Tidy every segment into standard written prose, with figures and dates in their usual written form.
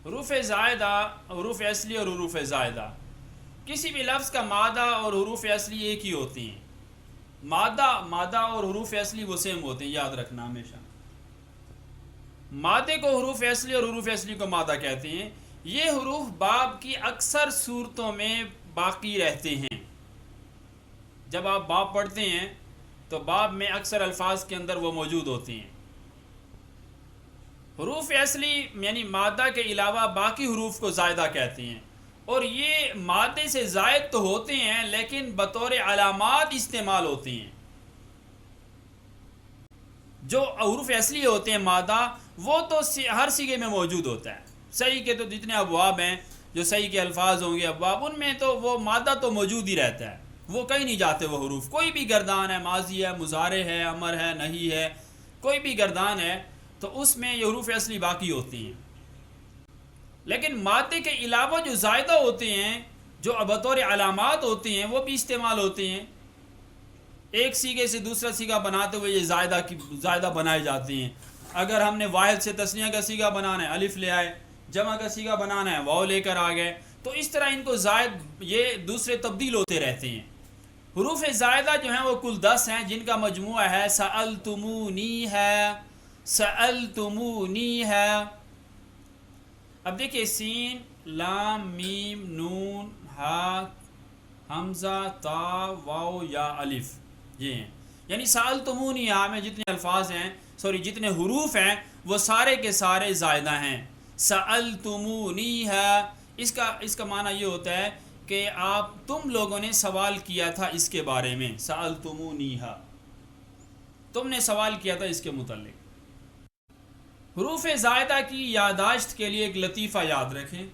حروف زائدہ، حروف اصلی اور حروف زائدہ، کسی بھی لفظ کا مادہ اور حروف اصلی ایک ہی ہوتی ہیں. مادہ اور حروف اصلی وہ سیم ہوتے ہیں، یاد رکھنا ہمیشہ. مادے کو حروف اصلی اور حروف اصلی کو مادہ کہتے ہیں. یہ حروف باب کی اکثر صورتوں میں باقی رہتے ہیں. جب آپ باب پڑھتے ہیں تو باب میں اکثر الفاظ کے اندر وہ موجود ہوتے ہیں. حروف اصلی یعنی مادہ کے علاوہ باقی حروف کو زائدہ کہتے ہیں، اور یہ مادے سے زائد تو ہوتے ہیں لیکن بطور علامات استعمال ہوتے ہیں. جو حروف اصلی ہوتے ہیں مادہ، وہ تو ہر صیغے میں موجود ہوتا ہے. صحیح کے تو جتنے ابواب ہیں، جو صحیح کے الفاظ ہوں گے ابواب، ان میں تو وہ مادہ تو موجود ہی رہتا ہے، وہ کہیں نہیں جاتے. وہ حروف کوئی بھی گردان ہے، ماضی ہے، مضارع ہے، امر ہے، نہی ہے، کوئی بھی گردان ہے تو اس میں یہ حروف اصلی باقی ہوتی ہیں. لیکن مادے کے علاوہ جو زائدہ ہوتے ہیں، جو بطور علامات ہوتے ہیں، وہ بھی استعمال ہوتے ہیں. ایک صیغے سے دوسرا صیغہ بناتے ہوئے یہ زائدہ بنائے جاتے ہیں. اگر ہم نے واحد سے تثنیہ کا صیغہ بنانا ہے، الف لے آئے. جمع کا صیغہ بنانا ہے، واو لے کر آ گئے. تو اس طرح ان کو زائد یہ دوسرے تبدیل ہوتے رہتے ہیں. حروف زائدہ جو ہیں وہ کل 10 ہیں، جن کا مجموعہ ہے سألتمونی ہے، سألتمونی ہے. اب دیکھیں سین، لام، میم، نون، ہا، حمزہ، تا، واو یا الف، یہ ہیں. یعنی سألتمونی ہا میں جتنے الفاظ ہیں، جتنے حروف ہیں وہ سارے کے سارے زائدہ ہیں. سألتمونی ہے، اس کا معنی یہ ہوتا ہے کہ تم لوگوں نے سوال کیا تھا اس کے بارے میں. سألتمونی ہے، تم نے سوال کیا تھا اس کے متعلق. حروف زائدہ کی یادداشت کے لیے ایک لطیفہ یاد رکھیں،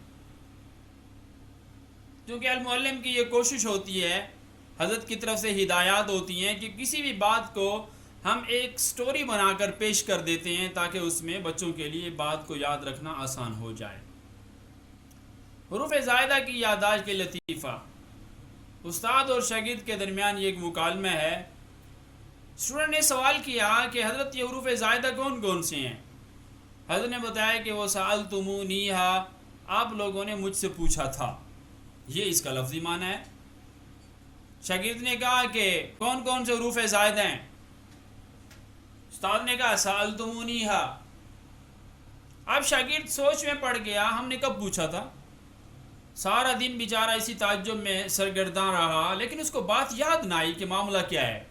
کیونکہ المعلم کی یہ کوشش ہوتی ہے، حضرت کی طرف سے ہدایات ہوتی ہیں کہ کسی بھی بات کو ہم ایک سٹوری بنا کر پیش کر دیتے ہیں تاکہ اس میں بچوں کے لیے بات کو یاد رکھنا آسان ہو جائے. حروف زائدہ کی یادداشت کے لطیفہ. استاد اور شاگرد کے درمیان یہ ایک مکالمہ ہے. اسٹوڈنٹ نے سوال کیا کہ حضرت یہ حروف زائدہ کون کون سے ہیں؟ حضرت نے بتایا کہ وہ سألتمونیہا، آپ لوگوں نے مجھ سے پوچھا تھا. یہ اس کا لفظی معنی ہے. شاگرد نے کہا کہ کون کون سے حروف زائدہ ہیں؟ استاد نے کہا سألتمونیہا. اب شاگرد سوچ میں پڑ گیا، ہم نے کب پوچھا تھا؟ سارا دن بیچارہ اسی تعجب میں سرگرداں رہا، لیکن اس کو بات یاد نہ آئی کہ معاملہ کیا ہے،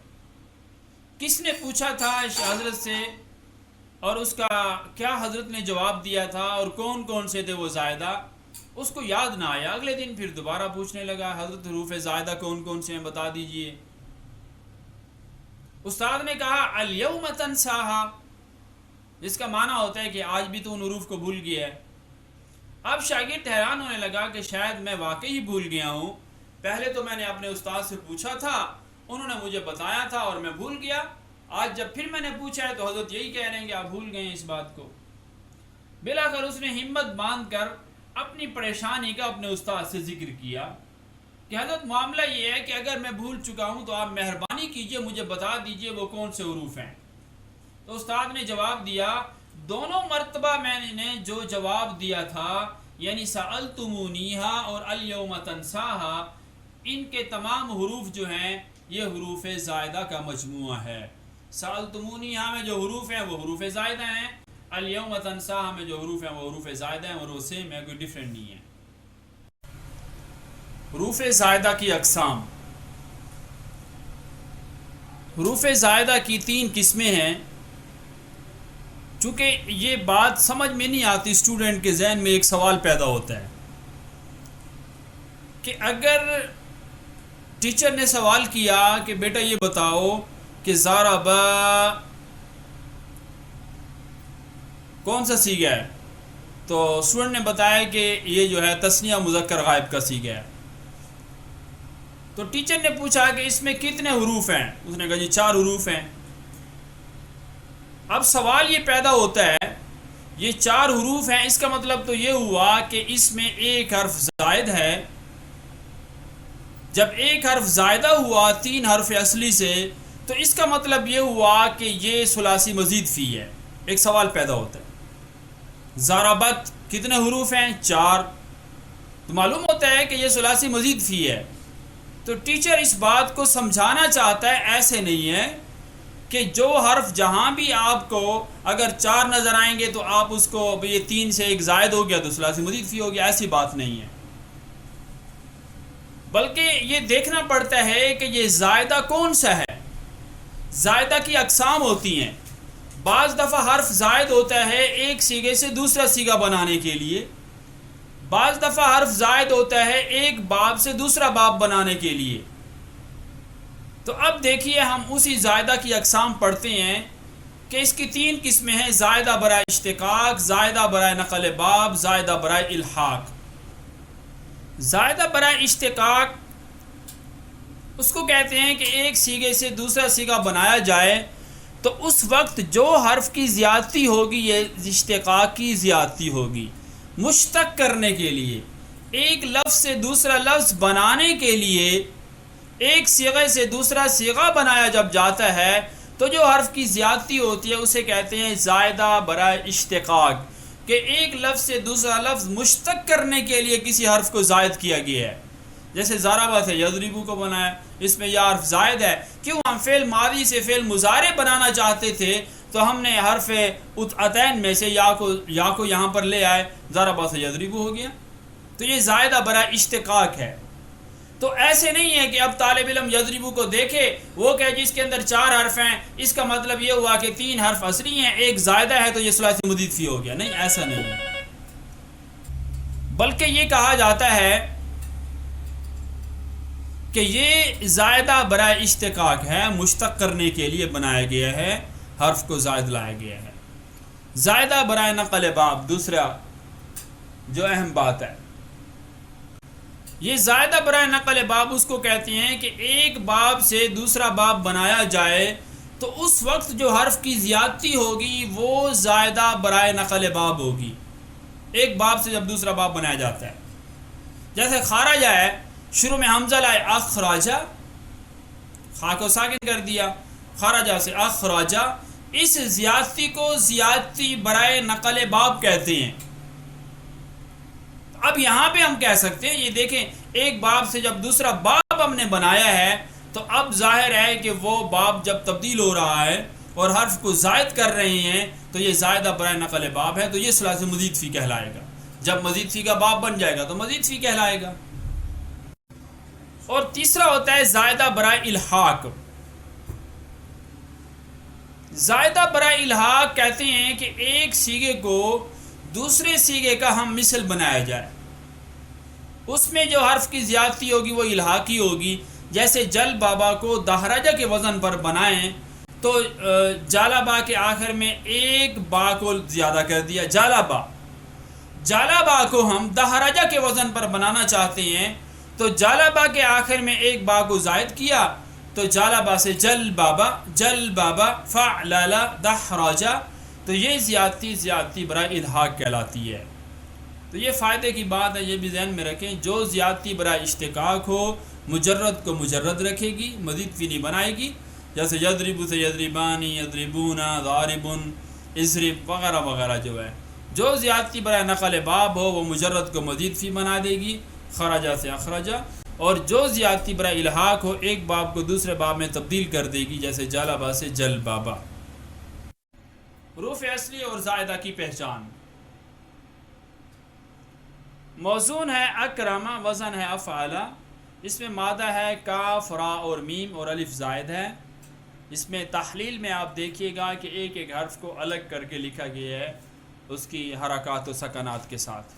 کس نے پوچھا تھا حضرت سے، اور اس کا کیا حضرت نے جواب دیا تھا، اور کون کون سے تھے وہ زائدہ. اس کو یاد نہ آیا. اگلے دن پھر دوبارہ پوچھنے لگا، حضرت حروف زائدہ کون کون سے ہیں بتا دیجئے. استاد نے کہا الیوم تنساہا، جس کا معنی ہوتا ہے کہ آج بھی تو ان حروف کو بھول گیا ہے. اب شاگرد حیران ہونے لگا کہ شاید میں واقعی ہی بھول گیا ہوں. پہلے تو میں نے اپنے استاد سے پوچھا تھا، انہوں نے مجھے بتایا تھا اور میں بھول گیا. آج جب پھر میں نے پوچھا ہے تو حضرت یہی کہہ رہے ہیں کہ آپ بھول گئے ہیں اس بات کو. بلاخر اس نے ہمت باندھ کر اپنی پریشانی کا اپنے استاد سے ذکر کیا کہ حضرت معاملہ یہ ہے کہ اگر میں بھول چکا ہوں تو آپ مہربانی کیجئے مجھے بتا دیجئے وہ کون سے حروف ہیں. تو استاد نے جواب دیا، دونوں مرتبہ میں نے جو جواب دیا تھا، یعنی سألتمونیہا اور الیوم تنساہا، ان کے تمام حروف جو ہیں یہ حروف زائدہ کا مجموعہ ہے. سألتمونیہا میں جو حروف ہیں وہ حروف زائدہ ہیں، الیوم تنساہا میں جو حروف ہیں وہ حروف زائدہ ہیں، اور وہ سیم ہے، کوئی ڈیفرنٹ نہیں ہے. حروف زائدہ کی اقسام. حروف زائدہ کی 3 قسمیں ہیں. چونکہ یہ بات سمجھ میں نہیں آتی، اسٹوڈنٹ کے ذہن میں ایک سوال پیدا ہوتا ہے کہ اگر ٹیچر نے سوال کیا کہ بیٹا یہ بتاؤ کہ ضرب کون سا صیغہ ہے، تو اسٹوڈنٹ نے بتایا کہ یہ جو ہے تثنیہ مذکر غائب کا صیغہ ہے. تو ٹیچر نے پوچھا کہ اس میں کتنے حروف ہیں؟ اس نے کہا جی 4 حروف ہیں. اب سوال یہ پیدا ہوتا ہے، یہ 4 حروف ہیں، اس کا مطلب تو یہ ہوا کہ اس میں ایک حرف زائد ہے. جب ایک حرف زائدہ ہوا 3 حرف اصلی سے، تو اس کا مطلب یہ ہوا کہ یہ ثلاثی مزید فی ہے. ایک سوال پیدا ہوتا ہے. ضربت کتنے حروف ہیں؟ 4. تو معلوم ہوتا ہے کہ یہ ثلاثی مزید فی ہے. تو ٹیچر اس بات کو سمجھانا چاہتا ہے ایسے نہیں ہے کہ جو حرف جہاں بھی آپ کو اگر 4 نظر آئیں گے تو آپ اس کو یہ 3 سے 1 زائد ہو گیا تو ثلاثی مزید فی ہو گیا، ایسی بات نہیں ہے. بلکہ یہ دیکھنا پڑتا ہے کہ یہ زائدہ کون سا ہے. زائدہ کی اقسام ہوتی ہیں. بعض دفعہ حرف زائد ہوتا ہے ایک سیغے سے دوسرا سیغہ بنانے کے لیے، بعض دفعہ حرف زائد ہوتا ہے ایک باب سے دوسرا باب بنانے کے لیے. تو اب دیکھیے ہم اسی زائدہ کی اقسام پڑھتے ہیں کہ اس کی 3 قسمیں ہیں: زائدہ برائے اشتقاق، زائدہ برائے نقل باب، زائدہ برائے الحاق. زائدہ برائے اشتقاق اس کو کہتے ہیں کہ ایک سیغے سے دوسرا سیغہ بنایا جائے تو اس وقت جو حرف کی زیادتی ہوگی یہ اشتقاق کی زیادتی ہوگی. مشتق کرنے کے لیے، ایک لفظ سے دوسرا لفظ بنانے کے لیے، ایک صیغے سے دوسرا صیغہ بنایا جب جاتا ہے تو جو حرف کی زیادتی ہوتی ہے اسے کہتے ہیں زائدہ برائے اشتقاق، کہ ایک لفظ سے دوسرا لفظ مشتق کرنے کے لیے کسی حرف کو زائد کیا گیا ہے. جیسے ضربہ سے یضربو کو بنایا، اس میں یہ حرف زائد ہے. کیوں؟ ہم فعل ماضی سے فعل مضارع بنانا چاہتے تھے تو ہم نے حرف اتعتین میں سے یا کو یہاں پر لے آئے، ضربہ سے یضربو ہو گیا. تو یہ زائدہ برائے اشتقاق ہے. تو ایسے نہیں ہے کہ اب طالب علم یضربو کو دیکھے، وہ کہ جس کے اندر 4 حرف ہیں اس کا مطلب یہ ہوا کہ 3 حرف اصلی ہیں، ایک زائدہ ہے تو یہ ثلاثی مزید فی ہو گیا. نہیں، ایسا نہیں ہے. بلکہ یہ کہا جاتا ہے کہ یہ زائدہ برائے اشتقاق ہے، مشتق کرنے کے لیے بنایا گیا ہے، حرف کو زائد لایا گیا ہے. زائدہ برائے نقل باب دوسرا جو اہم بات ہے، یہ زائدہ برائے نقل باب اس کو کہتے ہیں کہ ایک باب سے دوسرا باب بنایا جائے تو اس وقت جو حرف کی زیادتی ہوگی وہ زائدہ برائے نقل باب ہوگی. ایک باب سے جب دوسرا باب بنایا جاتا ہے، جیسے خارجہ ہے، شروع میں حمزہ لائے اخراجہ، خا کو ساکن کر دیا، خارجہ سے اخراجہ، اس زیادتی کو زیادتی برائے نقل باب کہتے ہیں. اب یہاں پہ ہم کہہ سکتے ہیں، یہ دیکھیں ایک باب سے جب دوسرا باب ہم نے بنایا ہے تو اب ظاہر ہے کہ وہ باب جب تبدیل ہو رہا ہے اور حرف کو زائد کر رہے ہیں تو یہ زائدہ برائے نقل باب ہے، تو یہ ثلاثی مزید فی کہلائے گا. جب مزید فی کا باب بن جائے گا تو مزید فی کہلائے گا. اور تیسرا ہوتا ہے زائدہ برائے الحاق. زائدہ برائے الحاق کہتے ہیں کہ ایک سیغے کو دوسرے سیغے کا ہم مثل بنایا جائے، اس میں جو حرف کی زیادتی ہوگی وہ الحاقی ہوگی. جیسے جل بابا کو دہراجہ کے وزن پر بنائیں تو جالا با کے آخر میں ایک با کو زیادہ کر دیا، جالا با. جالا با کو ہم دہراجہ کے وزن پر بنانا چاہتے ہیں تو جالا با کے آخر میں ایک با کو زائد کیا تو جالا با سے جل بابا فعلل دہراجہ. تو یہ زیادتی برائے الحاق کہلاتی ہے. تو یہ فائدے کی بات ہے، یہ بھی ذہن میں رکھیں. جو زیادتی برائے اشتقاق ہو مجرد کو مجرد رکھے گی، مزید فی نہیں بنائے گی. جیسے یضربو سے یضربانی، یضربونا، ضاربن، اضرب وغیرہ وغیرہ جو ہے. جو زیادتی برائے نقل باب ہو وہ مجرد کو مزید فی بنا دے گی، خرجہ سے اخرجہ. اور جو زیادتی برائے الحاق ہو ایک باب کو دوسرے باب میں تبدیل کر دے گی، جیسے جالبا سے جل بابا. حروف اصلی اور زائدہ کی پہچان. موزون ہے اکرم، وزن ہے افعل. اس میں مادہ ہے کاف، را اور میم اور الف زائد ہے. اس میں تحلیل میں آپ دیکھیے گا کہ ایک ایک حرف کو الگ کر کے لکھا گیا ہے اس کی حرکات و سکنات کے ساتھ.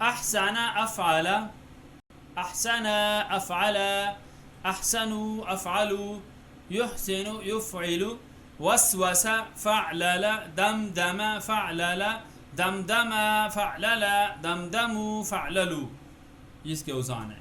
احسن افعل، احسن افعل، احسن افعل، يحسن يفعل، وسوس فعلل، دمدم فعلل، دمدم فعلل، دمدم فعلل. اس کے اوزان ہیں.